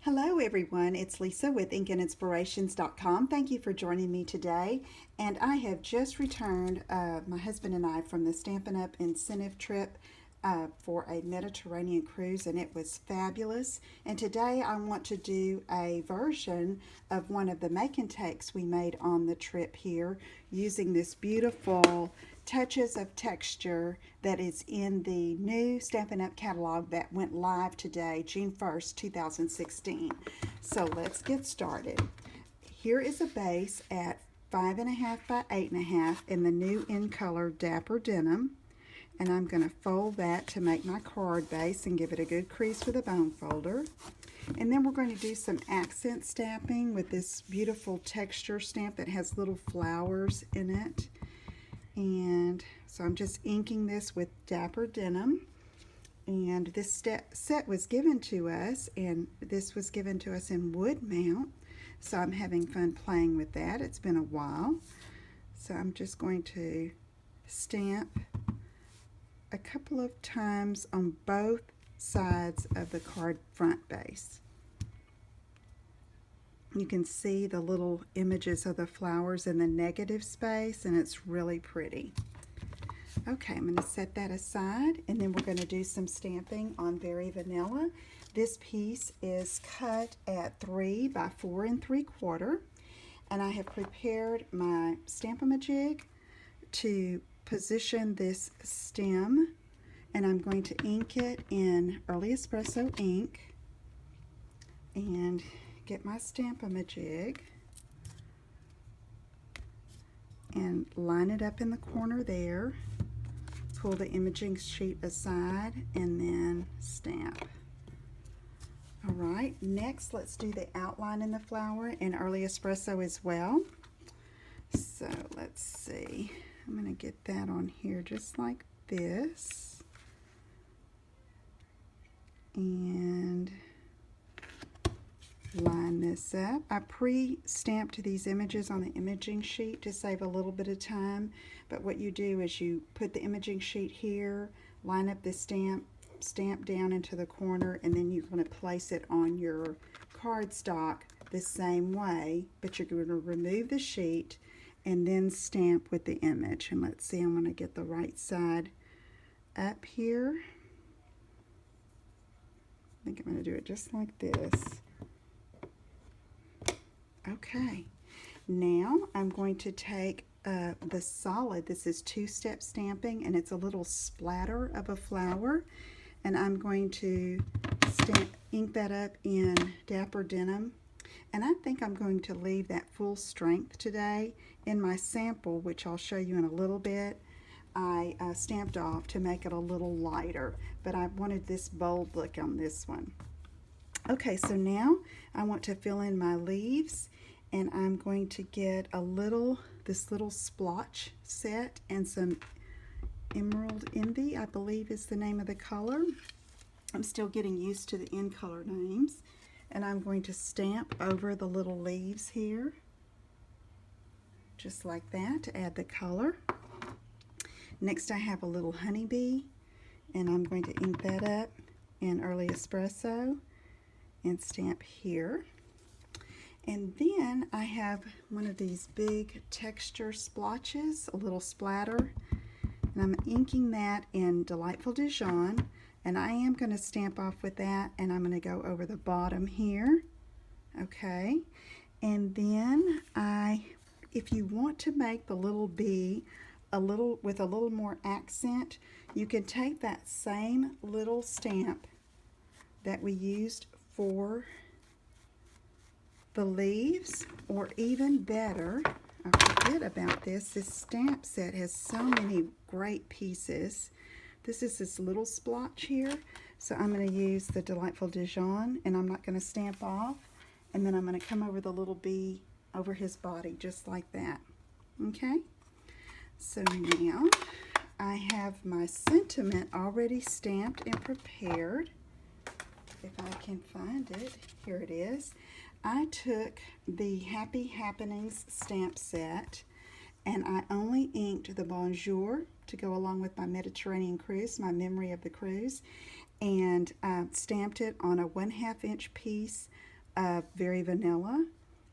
Hello everyone, it's Lisa with InkandInspirations.com. Thank you for joining me today. And I have just returned, my husband and I, from the Stampin' Up! Incentive trip for a Mediterranean cruise, and it was fabulous. And today I want to do a version of one of the make and takes we made on the trip here using this beautiful touches of texture that is in the new Stampin' Up! Catalog that went live today, June 1st, 2016. So let's get started. Here is a base at 5.5 by 8.5 in the new in color Dapper Denim. And I'm going to fold that to make my card base and give it a good crease with a bone folder. And then we're going to do some accent stamping with this beautiful texture stamp that has little flowers in it. And so I'm just inking this with Dapper Denim. And this set was given to us, and this was given to us in wood mount. So I'm having fun playing with that. It's been a while. So I'm just going to stamp a couple of times on both sides of the card front base. You can see the little images of the flowers in the negative space, and it's really pretty. Okay, I'm going to set that aside, and then we're going to do some stamping on Very Vanilla. This piece is cut at 3 by 4 3/4, and I have prepared my Stamp-A-Ma-Jig to position this stem, and I'm going to ink it in Early Espresso ink and get my Stamp-A-Ma-Jig and line it up in the corner there, pull the imaging sheet aside, and then stamp. Alright, next let's do the outline in the flower in Early Espresso as well. So let's see, I'm going to get that on here just like this, and line this up. I pre-stamped these images on the imaging sheet to save a little bit of time, but what you do is you put the imaging sheet here, line up the stamp down into the corner, and then you're going to place it on your cardstock the same way, but you're going to remove the sheet and then stamp with the image. And let's see, I'm going to get the right side up here. I think I'm going to do it just like this. Okay, now I'm going to take the solid, this is two-step stamping, and it's a little splatter of a flower, and I'm going to ink that up in Dapper Denim, and I think I'm going to leave that full strength today. In my sample, which I'll show you in a little bit, I stamped off to make it a little lighter, but I wanted this bold look on this one. Okay, so now I want to fill in my leaves, and I'm going to get this little splotch set and some Emerald Envy, I believe is the name of the color. I'm still getting used to the in color names, and I'm going to stamp over the little leaves here, just like that, to add the color. Next I have a little honeybee, and I'm going to ink that up in Early Espresso and stamp here. And then I have one of these big texture splotches, a little splatter, and I'm inking that in Delightful Dijon, and I am going to stamp off with that, and I'm going to go over the bottom here. Okay, and then if you want to make the little bee with a little more accent, you can take that same little stamp that we used for the leaves, or even better, I forget about this stamp set has so many great pieces. This is this little splotch here, so I'm going to use the Delightful Dijon, and I'm not going to stamp off, and then I'm going to come over the little bee over his body just like that. Okay, so now I have my sentiment already stamped and prepared. If I can find it, here it is. I took the Happy Happenings stamp set, and I only inked the Bonjour to go along with my Mediterranean cruise, my memory of the cruise, and stamped it on a 1/2 inch piece of Very Vanilla,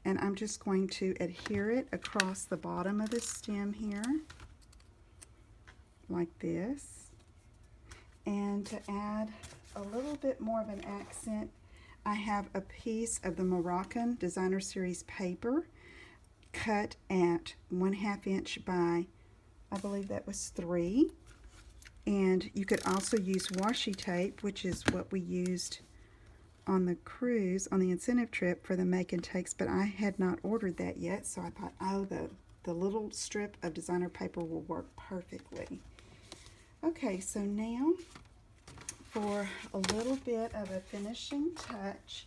and I'm just going to adhere it across the bottom of the stem here, like this. And to add a little bit more of an accent, I have a piece of the Moroccan Designer Series paper cut at 1/2 inch by, I believe that was 3. And you could also use washi tape, which is what we used on the cruise, on the incentive trip for the make and takes, but I had not ordered that yet, so I thought, oh, the little strip of designer paper will work perfectly. Okay, so now for a little bit of a finishing touch,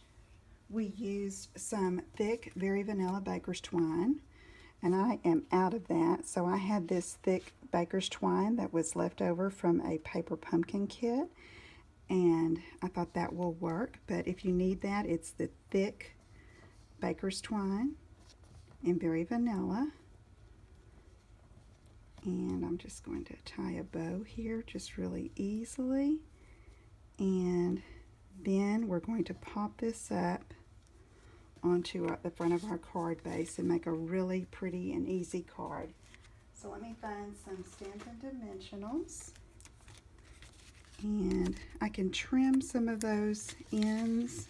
we used some thick Very Vanilla baker's twine, and I am out of that, so I had this thick baker's twine that was left over from a paper pumpkin kit, and I thought that will work. But if you need that, it's the thick baker's twine in Very Vanilla. And I'm just going to tie a bow here just really easily, and then we're going to pop this up onto the front of our card base and make a really pretty and easy card. So let me find some Stampin' Dimensionals, and I can trim some of those ends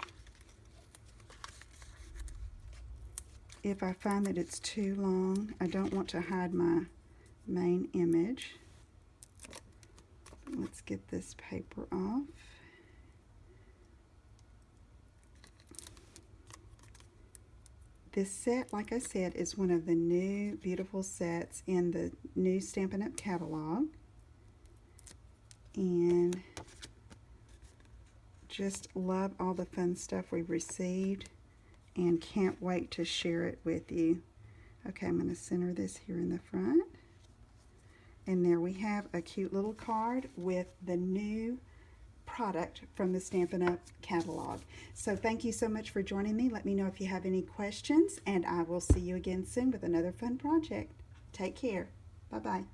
if I find that it's too long. I don't want to hide my main image. Let's get this paper off. This set, like I said, is one of the new beautiful sets in the new Stampin' Up! Catalog. And just love all the fun stuff we've received and can't wait to share it with you. Okay, I'm going to center this here in the front. And there we have a cute little card with the new product from the Stampin' Up! Catalog. So thank you so much for joining me. Let me know if you have any questions, and I will see you again soon with another fun project. Take care. Bye-bye.